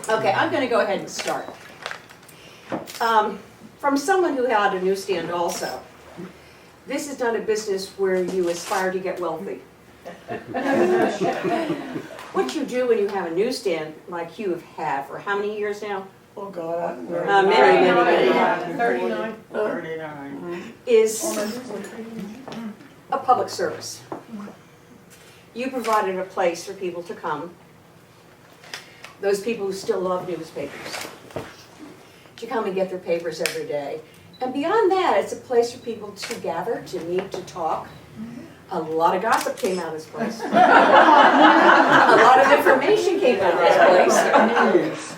Okay, I'm going to go ahead and start. From someone who had a newsstand also, this is not a business where you aspire to get wealthy. What you do when you have a newsstand like you have had for how many years now? Oh, God. Many. 39. Is a public service. You provided a place for people to come, those people who still love newspapers, to come and get their papers every day. And beyond that, it's a place for people to gather, to meet, to talk. A lot of gossip came out of this place. A lot of information came out of this place.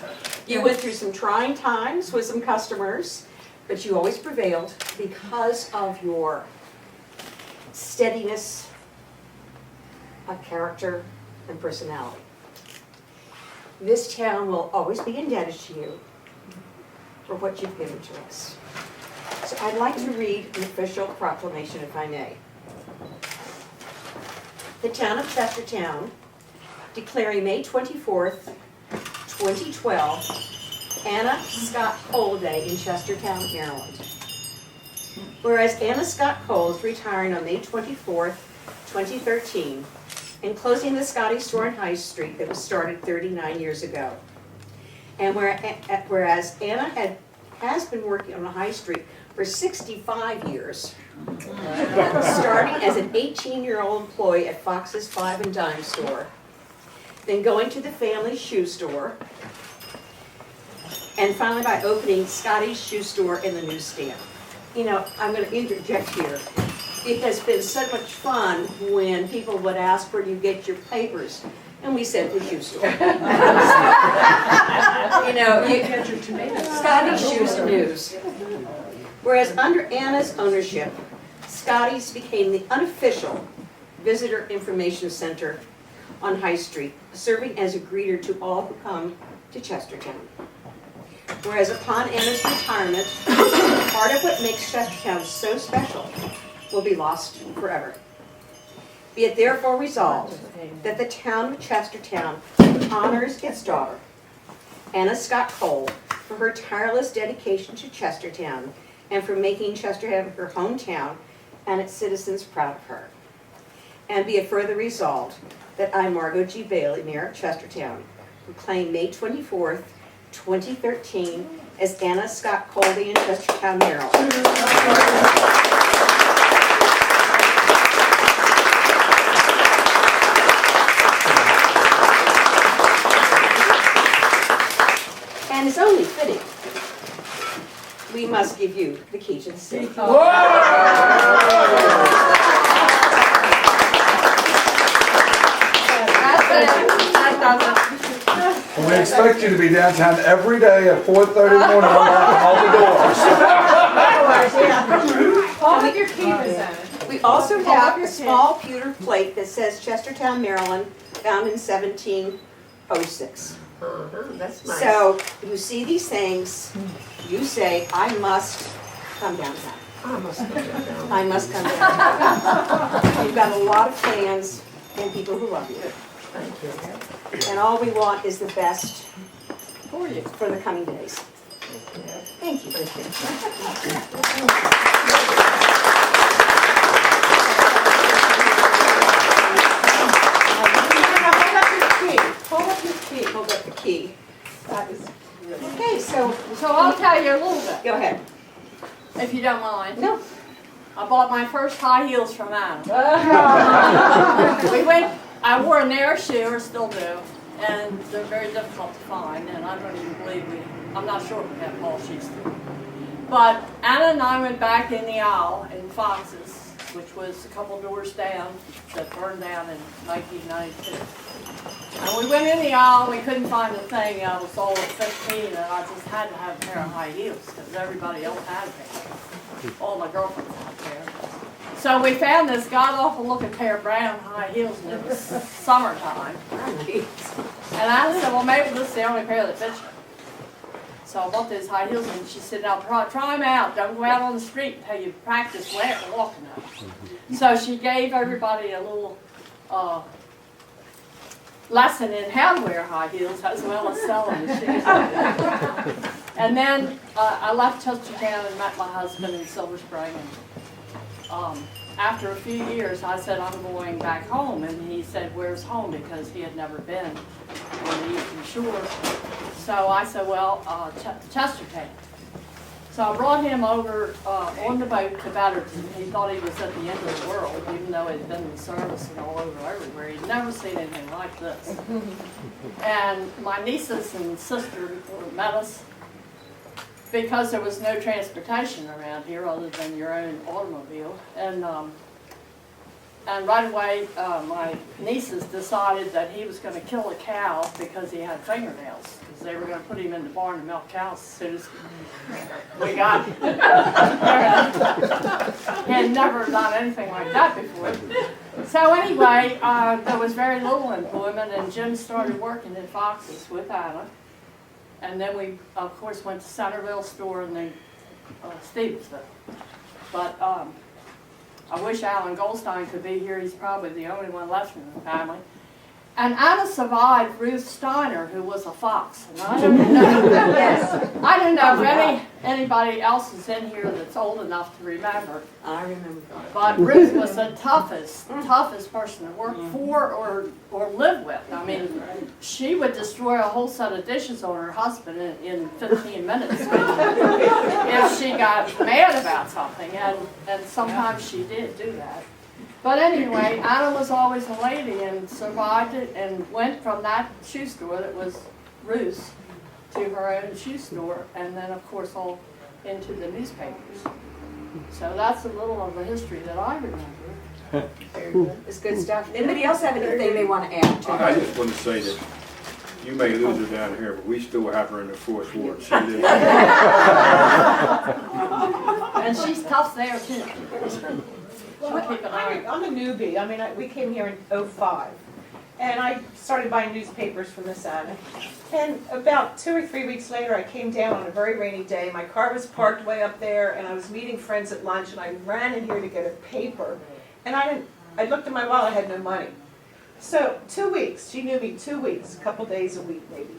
You went through some trying times with some customers, but you always prevailed because of your steadiness of character and personality. This town will always be indebted to you for what you've given to us. So I'd like to read an official proclamation, if I may. The town of Chestertown, declaring May 24th, 2012, Anna Scott Cole Day in Chestertown, Maryland. Whereas Anna Scott Cole is retiring on May 24th, 2013, and closing the Scotty store on High Street that was started 39 years ago. And whereas Anna has been working on the High Street for 65 years, starting as an 18-year-old employee at Fox's Five and Dime store, then going to the family shoe store, and finally by opening Scotty's shoe store in the newsstand. You know, I'm going to interject here. It has been so much fun when people would ask, where do you get your papers? And we said, the shoe store. Scotty's Shoes and News. Whereas under Anna's ownership, Scotty's became the unofficial visitor information center on High Street, serving as a greeter to all who come to Chestertown. Whereas upon Anna's retirement, part of what makes Chestertown so special will be lost forever. Be it therefore resolved that the town of Chestertown honors its daughter, Anna Scott Cole, for her tireless dedication to Chestertown and for making Chestertown her hometown and its citizens proud of her. And be it further resolved that I, Margot G. Bailey, Mayor of Chestertown, proclaim May 24th, 2013 as Anna Scott Cole Day in Chestertown, Maryland. And it's only fitting we must give you the key to the city. We expect you to be downtown every day at 4:30 in the morning, unlocking all the doors. Hold up your key, Miss Anna. We also have a small pewter plate that says Chestertown, Maryland, found in 1706. That's nice. So you see these things, you say, I must come downtown. I must go down. I must come downtown. You've got a lot of fans and people who love you. Thank you. And all we want is the best For you. for the coming days. Thank you. Hold up your key. Hold up the key. That is really. Okay, so So I'll tell you a little bit, go ahead. if you don't mind. No. I bought my first high heels from Anna. I wore a Nair shoe, or still do, and they're very difficult to find, and I don't even believe I'm not sure if we have Paul Sheets still. But Anna and I went back in the aisle in Fox's, which was a couple doors down, that burned down in 1992. And we went in the aisle, we couldn't find a thing. I was all 15, and I just had to have a pair of high heels because everybody else had a pair. All my girlfriends had a pair. So we found this god-awful looking pair of brown high heels, and it was summertime. And I said, well, maybe this is the only pair that fits you. So I bought those high heels, and she said, now try them out. Don't go out on the street until you practice walking them. So she gave everybody a little lesson in how to wear high heels as well as selling the shoes. And then I left Chestertown and met my husband in Silver Spring. And, after a few years, I said, I'm going back home. And he said, where's home? Because he had never been on the Eastern Shore. So I said, well, Chestertown. So I brought him over on the boat to Betterton. He thought he was at the end of the world, even though he'd been in service and all over everywhere. He'd never seen anything like this. And my nieces and sister met us because there was no transportation around here other than your own automobile. And right away, my nieces decided that he was going to kill a cow because he had fingernails. Because they were going to put him in the barn to milk cows as soon as we got him. He had never done anything like that before. So anyway, there was very little employment, and Jim started working at Fox's with Anna. And then we, of course, went to Centerville store and then Stevensville. But I wish Alan Goldstein could be here. He's probably the only one left in the family. And Anna survived Ruth Steiner, who was a fox. And I don't know, I don't know if anybody else is in here that's old enough to remember. I remember. But Ruth was the toughest person to work for or live with. I mean, she would destroy a whole set of dishes on her husband in 15 minutes if she got mad about something, and sometimes she did do that. But anyway, Anna was always a lady and survived it and went from that shoe store that was Ruth's to her own shoe store, and then of course all into the newspapers. So that's a little of the history that I remember. Very good. It's good stuff. Anybody else have anything they want to add to I it? just want to say that you may lose her down here, but we still have her in the fourth ward. She lives. And she's tough there too. She'll keep an eye. I'm a newbie. I mean, we came here in '05, and I started buying newspapers from Miss Anna. And about 2 or 3 weeks later, I came down on a very rainy day. My car was parked way up there, and I was meeting friends at lunch, and I ran in here to get a paper. And I looked at my wallet, I had no money. So 2 weeks, she knew me 2 weeks, a couple days a week maybe.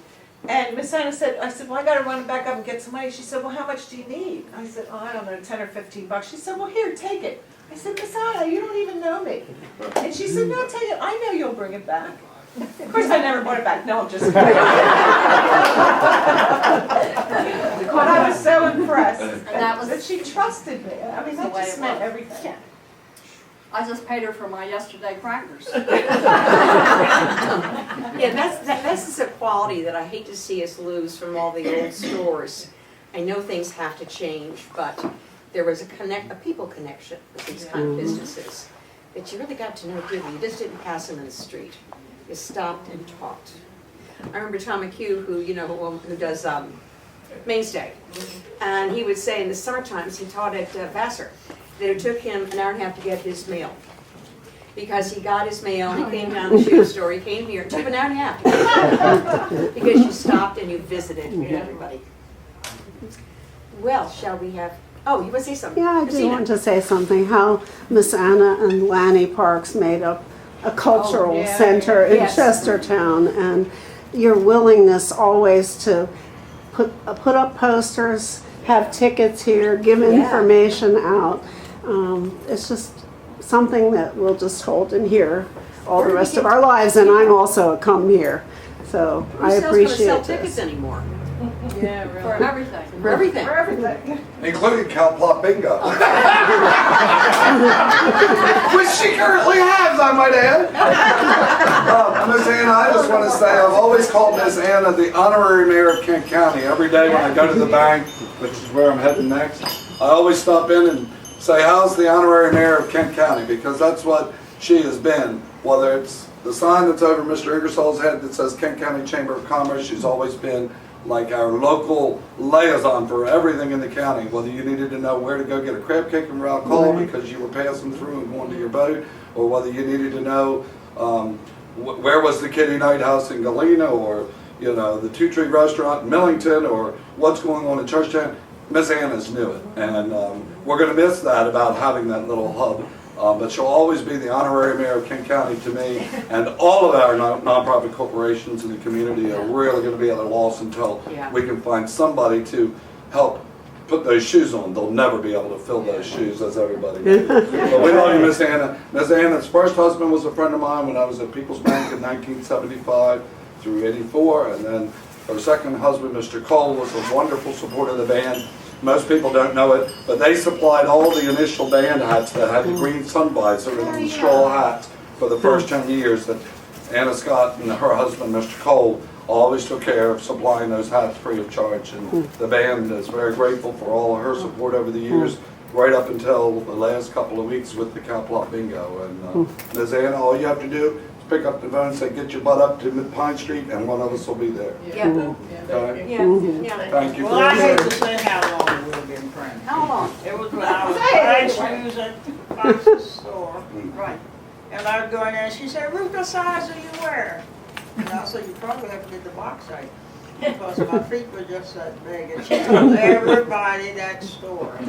And Miss Anna said, I said, well, I got to run back up and get some money. She said, well, how much do you need? I said, oh, I don't know, 10 or 15 bucks. She said, well, here, take it. I said, Miss Anna, you don't even know me. And she said, no, take it. I know you'll bring it back. Of course, I never brought it back. No, I'm just kidding. But I was so impressed that she trusted me. I mean, that just meant everything. I just paid her for my yesterday crackers. Yeah, that's the quality that I hate to see us lose from all the old stores. I know things have to change, but there was a people connection with these kind of businesses that you really got to know people. You just didn't pass them in the street. You stopped and talked. I remember Tom McHugh, who does Mainstay, and he would say in the summer times, he taught at Vassar, that it took him an hour and a half to get his mail. Because he got his mail, he came down to the shoe store, he came here, it took him an hour and a half to get it. Because you stopped and you visited everybody. Well, shall we have, oh, you want to say something? Yeah, I just Christina. want to say something, how Miss Anna and Lanny Parks made up a cultural center in Yes. Chestertown, and your willingness always to put up posters, have tickets here, give information out. It's just something that we'll just hold in here all the rest of our lives, and I'm also a come here, so I appreciate Who sells tickets this. anymore? Yeah, really. For everything. For everything. For everything. Including Cow Plot Bingo. Which she currently has, I might add. Miss Anna, I just want to say, I've always called Miss Anna the honorary mayor of Kent County. Every day when I go to the bank, which is where I'm heading next, I always stop in and say, how's the honorary mayor of Kent County? Because that's what she has been. Whether it's the sign that's over Mr. Ingersoll's head that says Kent County Chamber of Commerce, she's always been like our local liaison for everything in the county. Whether you needed to know where to go get a crab cake from Ralph Cole because you were passing through and going to your boat, or whether you needed to know where was the Kitty Night House in Galena, or the Two Tree Restaurant in Millington, or what's going on in Churchtown. Miss Anna's knew it, and we're going to miss that about having that little hub But she'll always be the honorary mayor of Kent County to me, and all of our nonprofit corporations in the community are really going to be at a loss until Yeah. we can find somebody to help put those shoes on. They'll never be able to fill those shoes, as everybody knows. But we love you, Miss Anna. Miss Anna's first husband was a friend of mine when I was at People's Bank in 1975 through 84, and then her second husband, Mr. Cole, was a wonderful supporter of the band. Most people don't know it, but they supplied all the initial band hats that had the green sun visor and the straw hats for the first 10 years that Anna Scott and her husband, Mr. Cole, always took care of supplying those hats free of charge. And the band is very grateful for all of her support over the years, right up until the last couple of weeks with the Cowplot Bingo. And Ms. Anna, all you have to do is pick up the phone and say, get your butt up to Pine Street, and one of us will be there. Yeah, Okay? yeah. Thank you Well, I for hate your to say how long we've been friends. How long? It was when I was buying shoes at Fox's store. Right. And I would go in there and she said, Ruth, what size do you wear? And I said, you probably have to get the box height. Because my feet were just that big. And she told everybody that store. So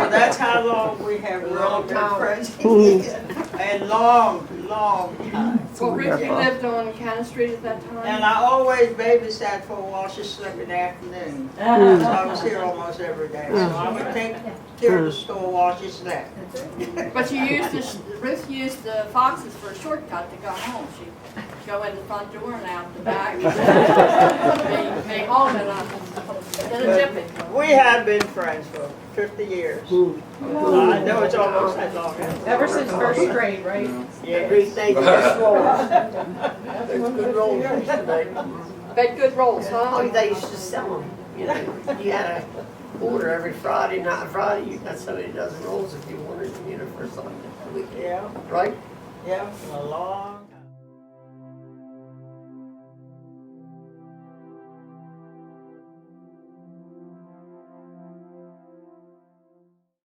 that's how long we have really been friends. And long, long time. Well, Rick, you lived on Cannon Street at that time? And I always babysat for a while. She slept in the afternoon. So I was here almost every day. So I would take care of the store while she slept. But you used Ruth used the Foxes for a shortcut to go home. She'd go in the front door and out the back. Be home in a jiffy. We have been friends for 50 years. I know it's almost that long. Ever since first grade, right? Yeah. Good rolls used to make. Bed good rolls, Oh, huh? they used to sell them, you know, you had to order every Friday, you got so many dozen rolls if you wanted, you know, for something, Yeah, right? yeah, a long